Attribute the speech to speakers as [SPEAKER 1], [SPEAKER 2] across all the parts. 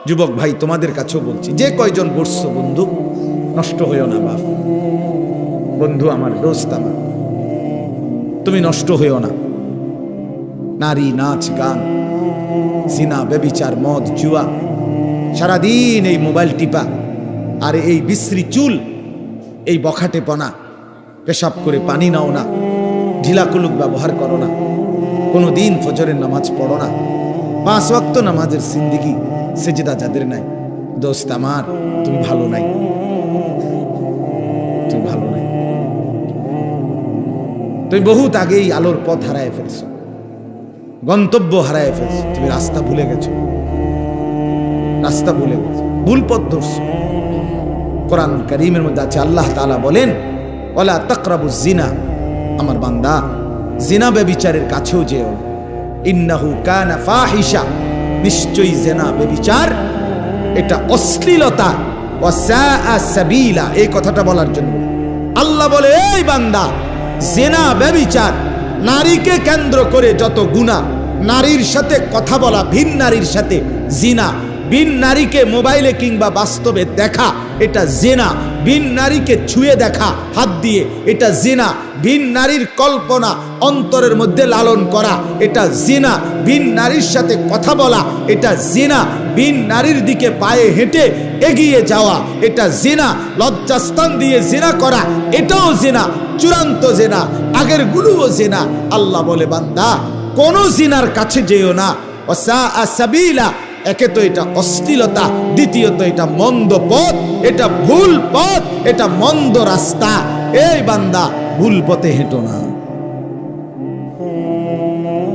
[SPEAKER 1] যুবক ভাই, তোমাদের কাছেও বলছি, যে কয়জন বসছো বন্ধু, নষ্ট হইও না বাপ। বন্ধু আমার, দোস্ত আমার, তুমি নষ্ট হইও না। নারী, নাচ, গান, জিনা, ব্যভিচার, মদ, জুয়া, সারাদিন এই মোবাইল টিপা, আর এই বিশ্রী চুল, এই বখাটেপনা, পেশাব করে পানি নাও না, ঢিলাকুলুক ব্যবহার করো না, কোনো দিন ফজরের নামাজ পড়ো না, 5 ওয়াক্ত নামাজের জিন্দিগি সেজদা যাদের নাই, দোস্ত আমার, তুমি ভালো নাই, তুমি ভালো নাই। তুমি বহুত আগেই আলোর পথ হারায় ফেলছো, গন্তব্য হারায় ফেলছো, তুমি রাস্তা ভুলে গেছো, রাস্তা ভুলে গেছো, ভুল পথ ধরছো। কোরআন কারীমের মধ্যে আছে, আল্লাহ তাআলা বলেন, ওয়ালা তাকরাবুজ জিনা, আমার বান্দা জিনা ব্যভিচারের কাছেও যেও, ইন্নাহু কানা ফাহিশা, নিশ্চয়ই জিনা ব্যভিচার এটা অশ্লীলতা, ওয়া সাআ সাবিলা, এই কথাটা বলার জন্য আল্লাহ বলে, এই বান্দা, জিনা ব্যভিচার, নারীকে কেন্দ্র করে যত গুনাহ, নারীর সাথে কথা বলা, ভিন নারীর সাথে জিনা, ভিন নারীকে মোবাইলে কিংবা বাস্তবে দেখা, এটা জিনা, ভিন নারীকে ছুঁয়ে দেখা হাত দিয়ে, এটা জিনা, ভিন নারীর কল্পনা অন্তরের মধ্যে লালন করা, এটা জিনা, ভিন নারীর সাথে কথা বলা, এটা জিনা, ভিন নারীর দিকে পায়ে হেঁটে এগিয়ে যাওয়া, এটা জিনা, লজ্জাস্থান দিয়ে জিনা করা, এটাও জিনা, চূড়ান্ত জিনা, আগের গুলোও জিনা। আল্লাহ বলে, বান্দা কোন জিনার কাছে যেও না, ওয়াসাআ সাবিলা, একে তো এটা অশ্লীলতা, দ্বিতীয়ত এটা মন্দ পথ, এটা ভুল পথ, এটা মন্দ রাস্তা। এই বান্দা, ভুল পথে হেঁটো না,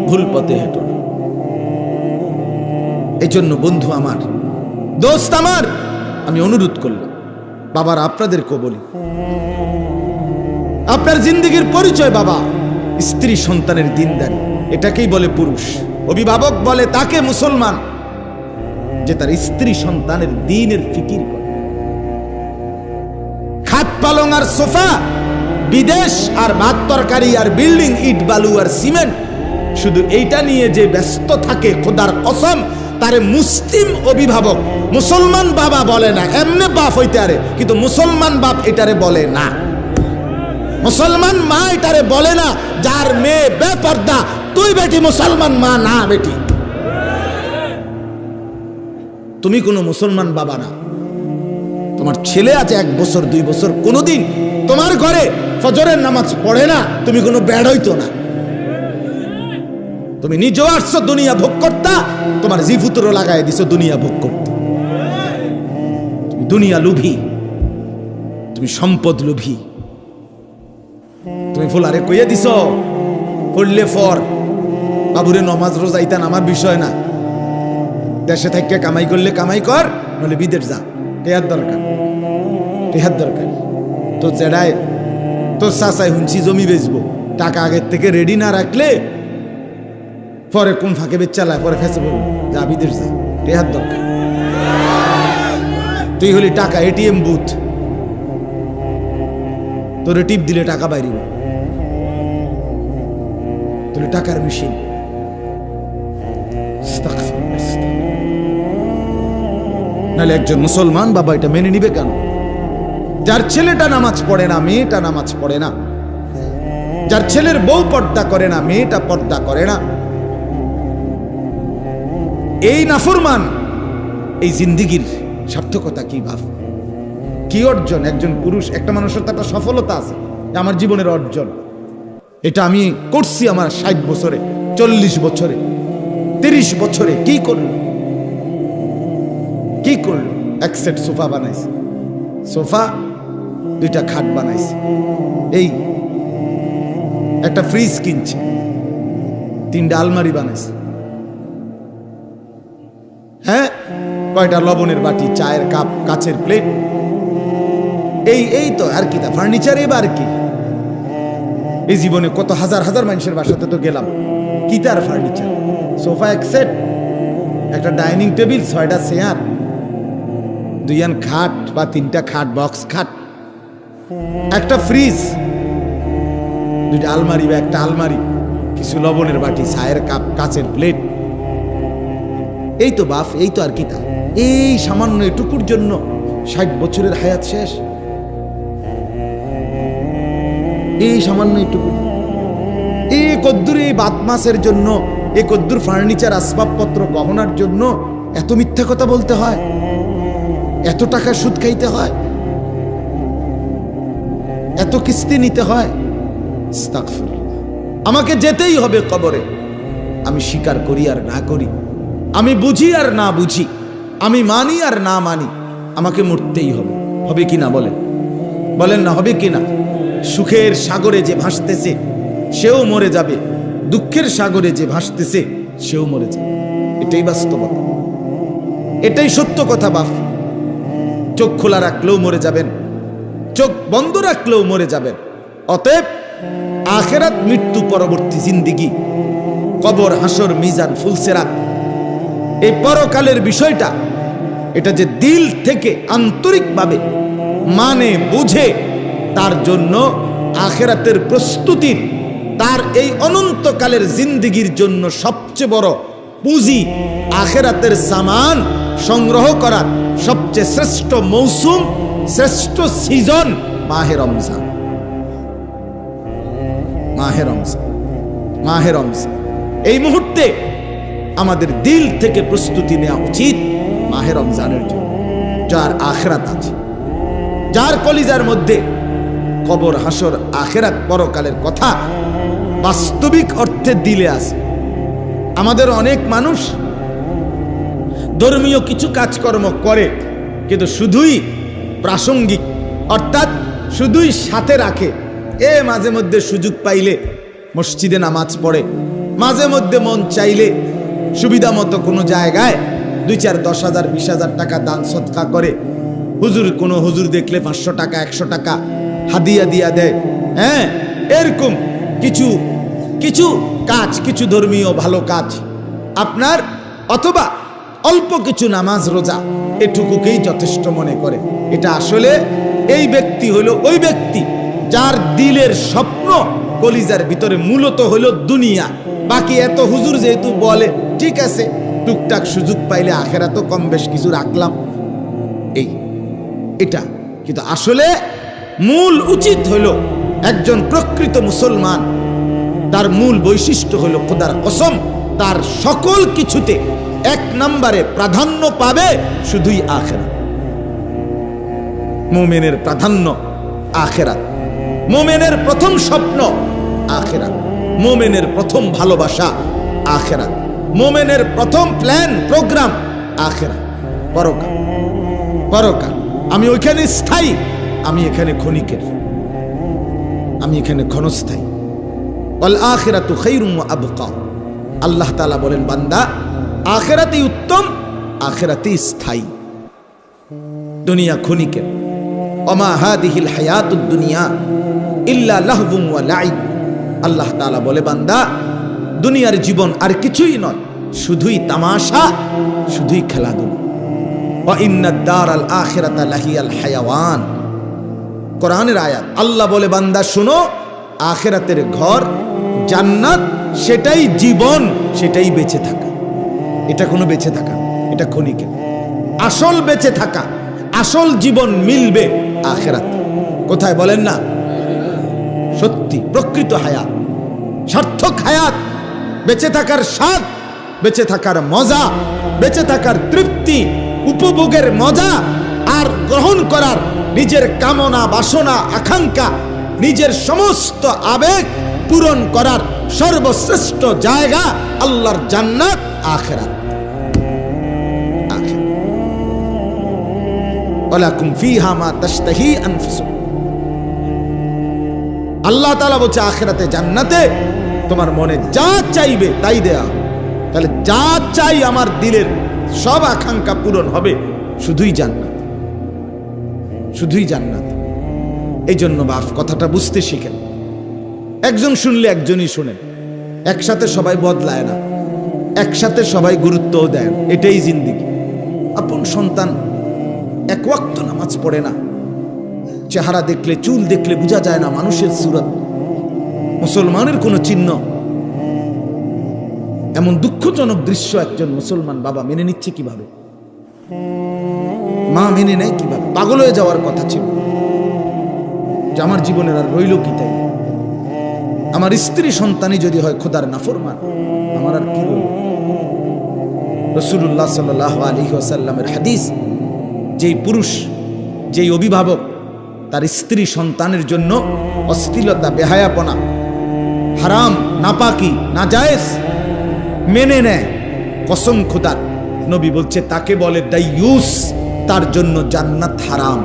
[SPEAKER 1] ভুল পথে হেঁটো না। এই জন্য বন্ধু আমার, দোস্ত আমার, আমি অনুরোধ করলাম, বাবার আপনাদেরকেও বলি, আপনার জিন্দেগির পরিচয় বাবা, স্ত্রী সন্তানের দিনদারি, এটাকেই বলে পুরুষ। অভিভাবক বলে তাকে মুসলমান, যে তার স্ত্রী সন্তানের দ্বীনের ফিকির করে। খাট পালং আর সোফা, বিদেশ আর ভাত তরকারি আর বিল্ডিং, ইট বালু আর সিমেন্ট, শুধু এইটা নিয়ে যে ব্যস্ত থাকে, খোদার কসম, তারে মুসলিম অভিভাবক, মুসলমান বাবা বলে না। এমনি বাপ হইতে আরে, কিন্তু মুসলমান বাপ এটারে বলে না, মুসলমান মা এটারে বলে না। যার মেয়ে বেপর্দা, তুই বেটি মুসলমান মা না, বেটি তুমি কোনো মুসলমান বাবা না। তোমার ছেলে আছে 1 বছর 2 বছর, কোনোদিন তোমার ঘরে ফজরের নামাজ পড়ে না, তুমি কোনো বেড়াইতো না। তুমি নিজেও আসছো দুনিয়া ভোগ করতা, তোমার জিফুতরও লাগাই দিছো দুনিয়া ভোগ করতে। তুমি দুনিয়া লোভী, তুমি সম্পদ লোভী। তুমি ফুলারে কইয়া দিছ, পড়লে ফর বাবুরে নমাজ রোজাইতান আমার বিষয় না, দেশে থেকে কামাই করলে কামাই কর, নইলে বিদেশ যা, টেহার দরকার, টেহার দরকার। তো জেডায় তোর চাচাই হুঁচি জমি বেচবো, টাকা আগের থেকে রেডি না রাখলে পরে কোন ফাঁকে বেচালায়, পরে ফেসে বলবো যা বিদেশ যা, টেহার দরকার। তুই হলি টাকা এটিএম বুথ, তোরে টিপ দিলে টাকা বাইরিব, তোর টাকার মেশিন। নাহলে একজন মুসলমান বাবা এটা মেনে নিবে কেন? যার ছেলেটা নামাজ পড়ে না, মেয়েটা নামাজ পড়ে না, যার ছেলের বউ পর্দা করে না, মেয়েটা পর্দা করে না, এই নাফরমান, এই জিন্দিগির সার্থকতা কি ভাব, কি অর্জন? একজন পুরুষ, একটা মানুষের তো একটা সফলতা আছে, আমার জীবনের অর্জন, এটা আমি করছি আমার 60 বছরে, 40 বছরে, 30 বছরে। কি করলো? কি করলো? 1 সেট সোফা বানাইছে, সোফা 2টা খাট বানাইছে, এই একটা ফ্রিজ কিনছে, 3টা আলমারি বানাইছে, হ্যাঁ, কয়টা লবণের বাটি, চায়ের কাপ, কাচের প্লেট, এই তো আর কি, তা ফার্নিচার। এবার কি এই জীবনে কত হাজার হাজার মানুষের বাসাতে তো গেলাম, কি তার ফার্নিচার? সোফা 1 সেট, একটা ডাইনিং টেবিল, 6টা চেয়ার, 2 খাট বা 3টা খাট, বক্স খাট, একটা ফ্রিজ, 2টা আলমারি বা একটা আলমারি, কিছু লবণের বাটি, চায়ের কাপ, কাচের প্লেট। এই তো বাপ, এই তো আর কি তা, এই সামান্য এটুকুর জন্য 60 বছরের হায়াত শেষ। এই সামান্য এটুকু, এই কদ্দুর এই বাত মাসের জন্য, এই কদ্দুর ফার্নিচার আসবাবপত্র গহনার জন্য এত মিথ্যা কথা বলতে হয়, এত টাকা সুদ খাইতে হয়, এত কিস্তি নিতে হয়। আস্তাগফিরুল্লাহ। আমাকে যেতেই হবে কবরে, আমি স্বীকার করি আর না করি, আমি বুঝি আর না বুঝি, আমি মানি আর না মানি, আমাকে মরতেই হবে। হবে কি না বলেন? বলেন না, হবে কি না? সুখের সাগরে যে ভাসতেছে সেও মরে যাবে, দুঃখের সাগরে যে ভাসতেছে সেও মরে যাবে। এটাই বাস্তবতা, এটাই সত্য কথা বাপ। চোখ খোলা রাখলেও মরে যাবেন, চোখ বন্ধ রাখলেও মরে যাবেন। অতএব আখেরাত মৃত্যু পরবর্তী জিন্দিগি, কবর, হাসর, মিজান, ফুলসেরাত, এই পরকালের বিষয়টা, এটা যে দিল থেকে আন্তরিকভাবে মানে বুঝে, তার জন্য আখেরাতের প্রস্তুতির, তার এই অনন্তকালের জিন্দিগির জন্য সবচেয়ে বড় পুঁজি, আখেরাতের সামান সংগ্রহ করার সবচেয়ে শ্রেষ্ঠ মৌসুম, শ্রেষ্ঠ সিজন মাহে রমজান। মাহে রমজান, মাহে রমজান। এই মুহূর্তে আমাদের দিল থেকে প্রস্তুতি নেওয়া উচিত মাহে রমজানের জন্য। যার আখেরাত আছে, যার কলিজার মধ্যে কবর, হাসর, আখেরাত, পরকালের কথা বাস্তবিক অর্থে দিলে আছে। আমাদের অনেক মানুষ ধর্মীয় কিছু কাজকর্ম করে, কিন্তু শুধুই প্রাসঙ্গিক, অর্থাৎ শুধুই সাথে রাখে। মাঝে মধ্যে সুযোগ পাইলে মসজিদে নামাজ পড়ে, মাঝে মধ্যে মন চাইলে সুবিধা মতো কোনো জায়গায় 2, 4, 10 হাজার 20 হাজার টাকা দান সদকা করে। হুজুর, কোনো হুজুর দেখলে 500 টাকা 100 টাকা হাদিয়া দিয়া দেয়। এরকম কিছু কিছু কাজ, কিছু ধর্মীয় ভালো কাজ আপনার, অথবা অল্প কিছু নামাজ রোজা, এটুকুকেই যথেষ্ট মনে করে। এটা আসলে এই ব্যক্তি হলো ওই ব্যক্তি যার দিলের স্বপ্ন কলিজার ভিতরে মূলত হলো দুনিয়া। বাকি এত হুজুর যেহেতু বলে, ঠিক আছে, টুকটাক সুযোগ পাইলে আখেরাতও কম বেশ কিছু রাখলাম, এটা। কিন্তু আসলে মূল উচিত হলো একজন প্রকৃত মুসলমান, তার মূল বৈশিষ্ট্য হলো খোদার কসম, তার সকল কিছুতে 1 নম্বরে প্রাধান্য পাবে শুধুই আখেরাত। মুমিনের প্রাধান্য আখেরাত, মুমিনের প্রথম স্বপ্ন আখেরাত, মুমিনের প্রথম ভালোবাসা আখেরাত, মুমিনের প্রথম প্ল্যান প্রোগ্রাম আখেরাত, পরকাল। পরকাল, আমি ওইখানে স্থায়ী, আমি এখানে ক্ষণিকের, আমি এখানে ক্ষণস্থায়ী। ওয়াল আখিরাতু খায়রুম ওয়া আবকা। আল্লাহ তাআলা বলেন, বান্দা, আখিরাতই উত্তম, আখিরাতই স্থায়ী, দুনিয়া ক্ষণিকের। ওমা হাদিহিল হায়াতুদ দুনিয়া ইল্লা লাহবুন ওয়া লাইব। আল্লাহ তাআলা বলে, বান্দা, দুনিয়ার জীবন আর কিছুই নয়, শুধুই তামাশা, শুধুই খেলাধুলা। ওয়া ইন্নাদ দারাল আখিরাতা লাহিয়াল হায়াওয়ান। কোরআনের আয়াত। আল্লাহ বলে, বান্দা শোনো, আখিরাতের ঘর জান্নাত, সেটাই জীবন, সেটাই বেঁচে থাকা। এটা কোনো বেঁচে থাকা, এটা ক্ষণিকের। আসল বেঁচে থাকা, আসল জীবন মিলবে আখিরাত। কোথায় বলেন না? সত্যি প্রকৃত হায়াত, সার্থক হায়াত, বেঁচে থাকার স্বাদ, বেঁচে থাকার মজা, বেঁচে থাকার তৃপ্তি, উপভোগের মজা আর গ্রহণ করার নিজের কামনা, বাসনা, আকাঙ্ক্ষা, নিজের সমস্ত আবেগ পূরণ করার সর্বশ্রেষ্ঠ জায়গা আল্লাহর জান্নাত, আখিরাত। ওয়ালাকুম ফিহা মা তাশতাহি আনফুসুকুম। আল্লাহ তাআলা বলছে, আখিরাতে, জান্নাতে তোমার মনে যা চাইবে তাই দেয়া। তাহলে যা চাই আমার দিলের সব আকাঙ্ক্ষা পূরণ হবে শুধুই জান্নাত, শুধুই জান্নাত। এই জন্য বাপ, কথাটা বুঝতে শিখেন। একজন শুনলে একজনই শোনেন, একসাথে সবাই বদলায় না, একসাথে সবাই গুরুত্বও দেন। এটাই জিন্দেগি। আপন সন্তান 1 ওয়াক্ত নামাজ পড়ে না, চেহারা দেখলে, চুল দেখলে বোঝা যায় না মানুষের সুরত, মুসলমানের কোনো চিহ্ন। এমন দুঃখজনক দৃশ্য একজন মুসলমান বাবা মেনে নিচ্ছে কিভাবে, মা মেনে নেয় কিভাবে? পাগল হয়ে যাওয়ার কথা ছিল যে আমার জীবনের আর রইল কি তাই, আমার স্ত্রী সন্তানই যদি হয় খোদার নাফরমান, আমার আর কি রইল? রাসূলুল্লাহ সাল্লাল্লাহু আলাইহি ওয়াসাল্লামের হাদিস, যেই পুরুষ, যেই অভিভাবক তার স্ত্রী সন্তানের জন্য অশ্লীলতা, বেহায়াপনা, হারাম, নাপাকি, নাজায়েজ মেনে নেয়, কসম খোদার, নবী বলছে তাকে বলে দাইয়ুস, তার জন্য জান্নাত হারাম।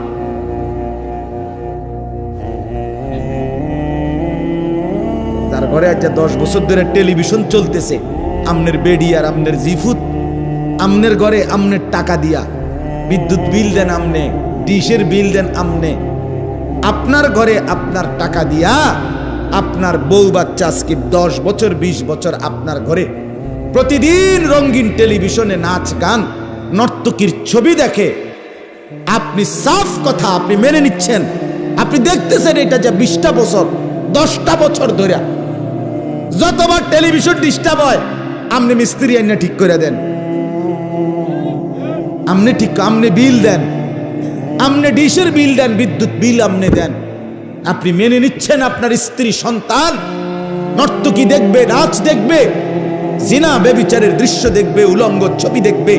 [SPEAKER 1] তার ঘরে আজ 10 বছর ধরে টেলিভিশন চলতেছে, আমনের বেডি আর আমনের জিফুত, আমনের ঘরে আমনের টাকা দিয়া বিদ্যুৎ বিল দেন আমনে, ডিশের বিল দেন আমনে, আপনার ঘরে আপনার টাকা দিয়া আপনার বউ বাচ্চা আজকে 10 বছর 20 বছর আপনার ঘরে প্রতিদিন রঙিন টেলিভিশনে নাচ গান নর্তকীর ছবি দেখে, আপনি সাফ কথা আপনি মেনে নিচ্ছেন, আপনি দেখতেছেন এটা যে 20টা বছর 10টা বছর ধরে যতবার টেলিভিশন ডিস্টার্ব হয় আপনি মিস্ত্রি আইনা ঠিক করে দেন, আপনি ঠিক, আপনি বিল দেন, আপনি ডিশের বিল দেন, বিদ্যুৎ বিল আপনি দেন, আপনি মেনে নিচ্ছেন আপনার স্ত্রী সন্তান নর্তকী দেখবে, নাচ দেখবে, জিনা ব্যভিচারের দৃশ্য দেখবে, উলঙ্গ ছবি দেখবে,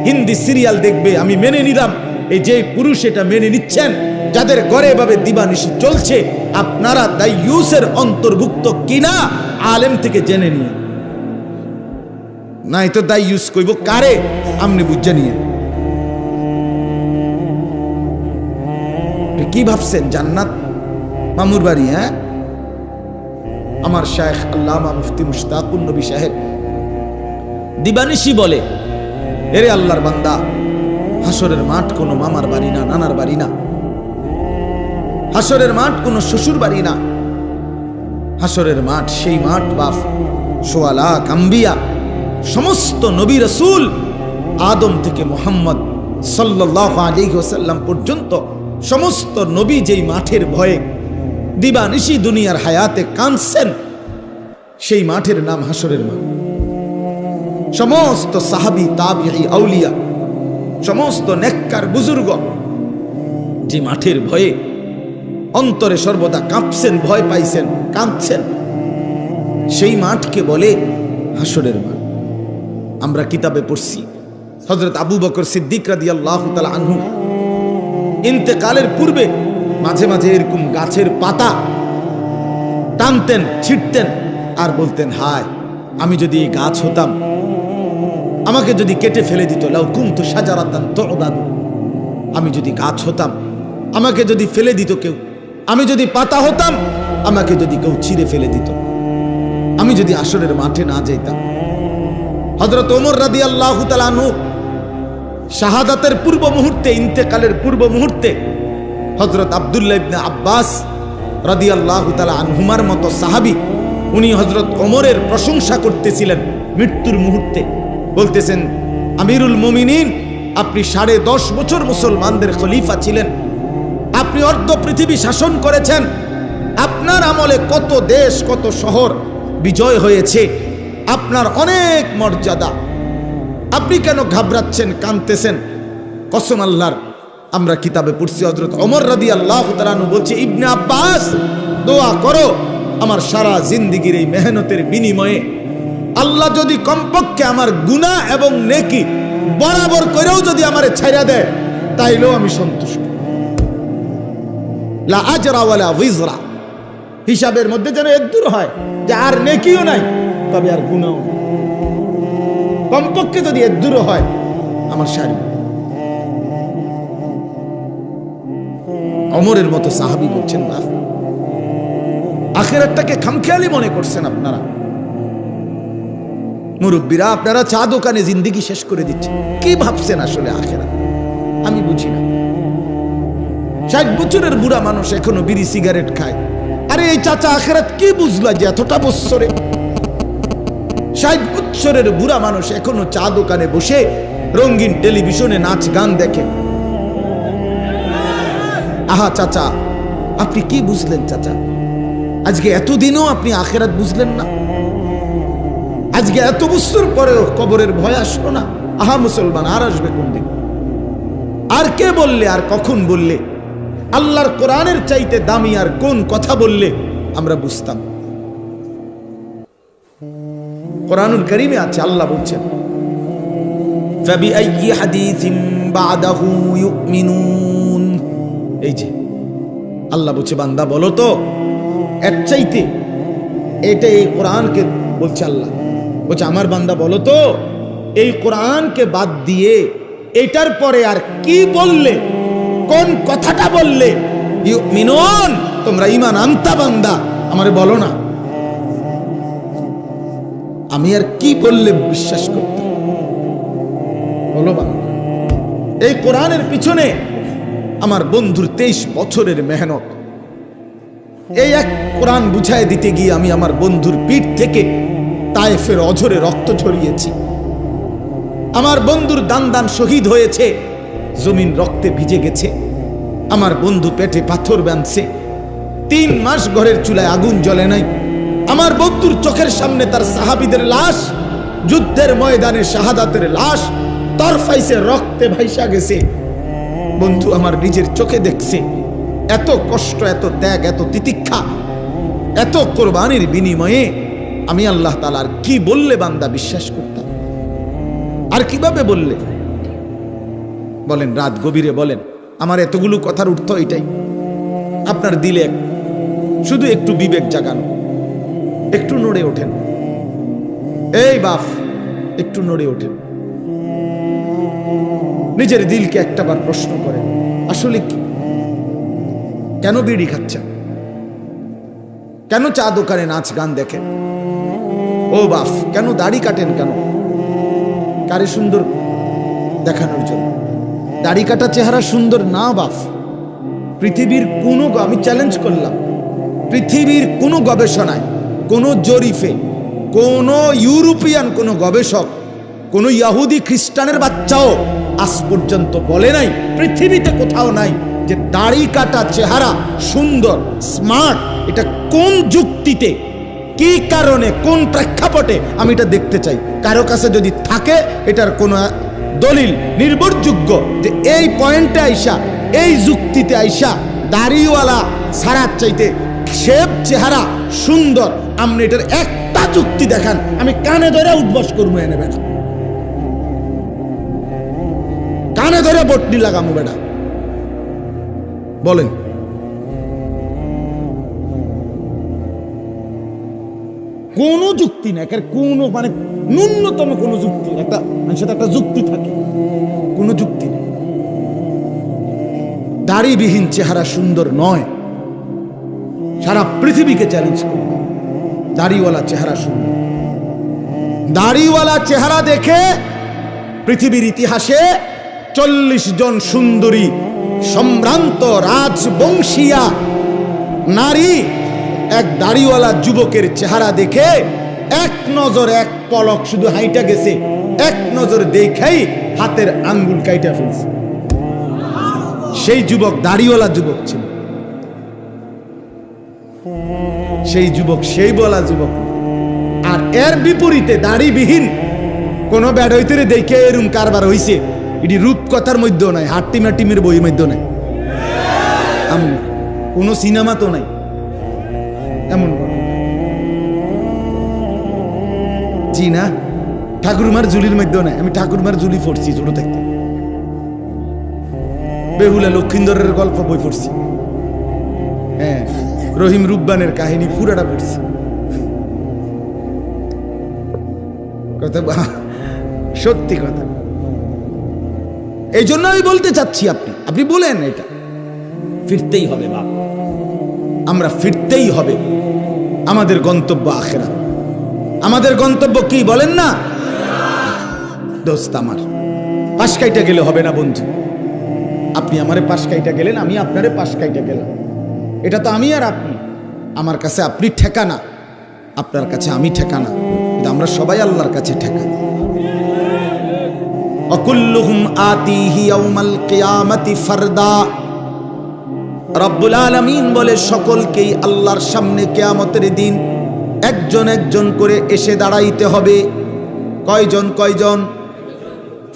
[SPEAKER 1] হিন্দি সিরিয়াল দেখবে। আমি মেনে নিলাম, এই যে পুরুষ এটা মেনে নিচ্ছেন, যাদের ঘরে এভাবে দিবানিশি চলছে, আপনারা দাইয়ুসের অন্তর্ভুক্ত কিনা আলেম থেকে জেনে নিয়ে, নাই তো দাইয়ুস কইব কারে, আপনি বুঝে নিয়ে। কি ভাবছেন জান্নাত মামুর বাড়ি? হ্যাঁ, আমার শায়েখ আল্লামা মুফতি মুশতাকুন নবী সাহেব দিবানিশি বলে, এরে আল্লাহর বান্দা, হাসরের মাঠ কোনো মামার বাড়ি না, নানার বাড়ি না, হাসরের মাঠ কোনো শ্বশুর বাড়ি না, হাসরের মাঠ সেই মাঠ বাপ সোয়া লাখ আম্বিয়া, সমস্ত নবী রাসূল আদম থেকে মুহাম্মদ সাল্লাল্লাহু আলাইহি ওয়াসাল্লাম পর্যন্ত সমস্ত নবী যেই মাঠের ভয়ে দিবানিশি দুনিয়ার হায়াতে কাঁদছেন, সেই মাঠের নাম হাসরের মাঠ। সমস্ত সাহাবী, তাবিঈ, আউলিয়া, সমস্ত নেককার বুজুর্গ যে মাঠের ভয়ে অন্তরে সর্বদা কাঁপছেন, ভয় পাইছেন, কাঁদছেন, সেই মাঠকে বলে হাসরের মাঠ। আমরা কিতাবে পড়ছি হযরত আবু বকর সিদ্দিক রাদিয়াল্লাহু তাআলা আনহু ইন্তেকালের পূর্বে মাঝে মাঝে এরকম গাছের পাতা টানতেন, ছিটতেন আর বলতেন, হায় আমি যদি এই গাছ হতাম, আমাকে যদি কেটে ফেলে দিত, লাউ কুনতু শাজারাতান তু'দাদ, আমি যদি গাছ হতাম, আমাকে যদি ফেলে দিত কেউ, আমি যদি পাতা হতাম, আমাকে যদি কেউ ছিঁড়ে ফেলে দিত, আমি যদি হাসরের মাঠে না যাইতাম। হযরত ওমর রাদিয়াল্লাহু তাআলা আনহু শাহাদাতের পূর্ব মুহূর্তে, ইন্তেকালের পূর্ব মুহূর্তে হযরত আব্দুল্লাহ ইবনে আব্বাস রাদিয়াল্লাহু তাআলা আনহুমার মতো সাহাবী, উনি হযরত ওমরের প্রশংসা করতেছিলেন মৃত্যুর মুহূর্তে, বলতেছেন, আমিরুল মুমিনিন, আপনি 10.5 বছর মুসলমানদের খলিফা ছিলেন, আপনি অর্ধ পৃথিবী শাসন করেছেন, আপনার আমলে কত দেশ, কত শহর বিজয় হয়েছে, আপনার অনেক মর্যাদা, আপনি কেন ঘাবড়াচ্ছেন, কাঁদতেছেন? কসম আল্লাহর, আমরা কিতাবে পড়ছি হযরত ওমর রাদিয়াল্লাহু তাআলা আনহু বলছে, ইবনে আব্বাস দোয়া করো, আমার সারা জিন্দেগীর এই মেহনতের বিনিময়ে আল্লাহ যদি কমপক্ষে আমার গুনাহ এবং নেকি বরাবর করেও যদি আমারে ছাইরা দেয়, তাইলেও আমি সন্তুষ্ট। লা আজরা ওয়ালা ভিজরা, হিসাবের মধ্যে যেন একদূর হয় যে আর নেকিও নাই, তবে আর গুনাহও নাই, কমপক্ষে যদি একদূর হয় আমার সারি। ওমরের মতো সাহাবী বলছেন, না আখিরাতটাকে খামখেয়ালি মনে করছেন আপনারা মুরব্বীরা, আপনারা চা দোকানে জিন্দেগি শেষ করে দিচ্ছেন, কি ভাবছেন আসলে আখিরাত? আমি বুঝি না। 60 বছরের বুড়া মানুষ এখনো বিড়ি সিগারেট খায়, আরে এই চাচা আখিরাত কি বুঝলা যে এতটা বছরে? 60 বছরের বুড়া মানুষ এখনো চা দোকানে বসে রঙিন টেলিভিশনে নাচ গান দেখে। আহা চাচা, আপনি কি বুঝলেন চাচা? আজকে এতদিনও আপনি আখিরাত বুঝলেন না? আজকে এত বছর পরেও কবরের ভয় আসলো না। আহা মুসলমান, আর আসবে কোন দিন? আর কে বললে, আর কখন বললে আল্লাহর কোরআনের চাইতে দামি আর কোন কথা বললে আমরা বুঝতাম? কোরআনুল কারীমে আছে, আল্লাহ বলছেন ফাবিআইয়ি হাদিসিন বাদাহু ইউমিনুন। এই যে আল্লাহ বলছে, বান্দা বলো তো এর চাইতে, এটা এই কোরআনকে বলছে আল্লাহ বলছে, আমার বান্দা বলো তো এই কোরআনকে বাদ দিয়ে এটার পরে আর কি বললে, কোন কথাটা বললে ইউমিনুন, তোমরা ঈমান আনতা বান্দা, আমারে বলো না আমি আর কি বললে বিশ্বাস করতে, বলো বান্দা। এই কোরআনের পিছনে আমার বন্ধুর 23 বছরের মেহনত। এই এক কোরআন বুঝায় দিতে গিয়ে আমি আমার বন্ধুর পিঠ থেকে তায়েফের অঝরে রক্ত ঝরিয়েছি। আমার বন্ধুর দান দান শহীদ হয়েছে, জমিন রক্তে ভিজে গেছে। আমার বন্ধু পেটে পাথর বাঁধছে, 3 মাস ঘরের চুলায় আগুন জ্বলে নাই। আমার বন্ধুর চোখের সামনে তার সাহাবীদের লাশ, যুদ্ধের ময়দানে শাহাদাতের লাশ তরফাইছে, রক্তে ভাইসা গেছে। বন্ধু আমার নিজের চোখে দেখছে। এত কষ্ট, এত ত্যাগ, এত তিতিক্ষা, এত কোরবানির বিনিময়ে আমি আল্লাহ তাআলার কি বললে বান্দা বিশ্বাস করতাম? আর কিভাবে বললে বলেন? রাত গভীরে বলেন। আমার এতগুলো কথার অর্থ এটাই, আপনার দিলে শুধু একটু বিবেক জাগানো, একটু নড়ে ওঠেন। এই বাপ, একটু নড়ে ওঠেন, নিজের দিলকে একটাবার প্রশ্ন করেন, আসলে কি? কেন বিড়ি খাচ্ছেন? কেন চা দোকানে নাচ গান দেখেন? ও বাপ, কেন দাড়ি কাটেন? কেন? কারে সুন্দর দেখানোর জন্য? দাড়ি কাটা চেহারা সুন্দর না বাপ। পৃথিবীর কোনো, আমি চ্যালেঞ্জ করলাম, পৃথিবীর কোনো গবেষণায়, কোনো জরিফে, কোনো ইউরোপিয়ান কোনো গবেষক, কোনো ইহুদি খ্রিস্টানের বাচ্চাও আজ পর্যন্ত বলে নাই, পৃথিবীতে কোথাও নাই যে দাড়ি কাটা চেহারা সুন্দর, স্মার্ট। এটা কোন যুক্তিতে, কি কারণে, কোন প্রেক্ষাপটে আমি এটা দেখতে চাই। কারো কাছে যদি থাকে এটার কোনো দলিল নির্ভরযোগ্য যে এই পয়েন্টে আইসা, এই যুক্তিতে আইসা দাড়িওয়ালা সারার চাইতে শেপ চেহারা সুন্দর, আপনি এটার একটা যুক্তি দেখান, আমি কানে ধরে উঠবস করবো। এনে বেটা কানে ধরে বটনি লাগামো বেটা, বলেন। কোনো যুক্তি না, কোনো মানে ন্যূনতম কোনো যুক্তি, একটা মানুষের একটা যুক্তি থাকে, কোনো যুক্তি নেই। দাড়িবিহীন চেহারা সুন্দর নয়, সারা পৃথিবীকে চ্যালেঞ্জ করে। দাড়িওয়ালা চেহারা সুন্দর। দাড়িওয়ালা চেহারা দেখে পৃথিবীর ইতিহাসে 40 জন সুন্দরী সম্ভ্রান্ত রাজবংশীয়া নারী এক দাড়িওয়ালা যুবকের চেহারা দেখে এক নজর, এক পলক শুধু হাইটা গেছে, এক নজর দেখাই হাতের আঙ্গুল কাইটা ফেলছে। সেই যুবক দাড়িওয়ালা যুবক ছিল। সেই যুবক সেই বলা যুবক। আর এর বিপরীতে দাড়িবিহীন কোন বেড়াইতে দেখে এরম কারবার হইছে, এটি রূপকথার মধ্যেও নাই, হাট্টিমা টিমের বইয়ের মধ্যেও নাই, কোন সিনেমা তো নাই। এমন জি না, ঠাকুরমার জুলির মধ্যেও নাই। আমি ঠাকুরমার জুলি পড়ছি ছোট থাকতে, বেহুলা লক্ষিন্দরের গল্প বই পড়ছি, হ্যাঁ, রহিম রুব্বানের কাহিনী পুরাটা পড়ছি। কথা সত্যি কথা। এই জন্য আমি বলতে চাচ্ছি, আপনি বলেন এটা ফিরতেই হবে বাপ, আমরা ফিরতেই হবে। আমাদের গন্তব্য আখিরাত। আমাদের গন্তব্য কি বলেন না দোস্ত? আমার পাশ কাইটা গেলে হবে না বন্ধু। আপনি আমারে পাশ কাইটা গেলেন, আমি আপনারে পাশ কাইটা গেলাম, এটা তো আমি আর আপনি। আমার কাছে আপনি ঠেকানা, আপনার কাছে আমি ঠেকানা, কিন্তু আমরা সবাই আল্লাহর কাছে ঠেকানা। অকুল্লুহুম আতিহি ইয়াউমাল কিয়ামাতি ফারদা। রব্বুল আলামিন বলে সকলকেই আল্লাহর সামনে কিয়ামতের দিন একজন একজন করে এসে দাঁড়াইতে হবে। কয়জন কয়জন?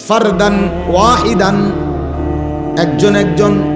[SPEAKER 1] ফারদান ওয়াহিদান, একজন একজন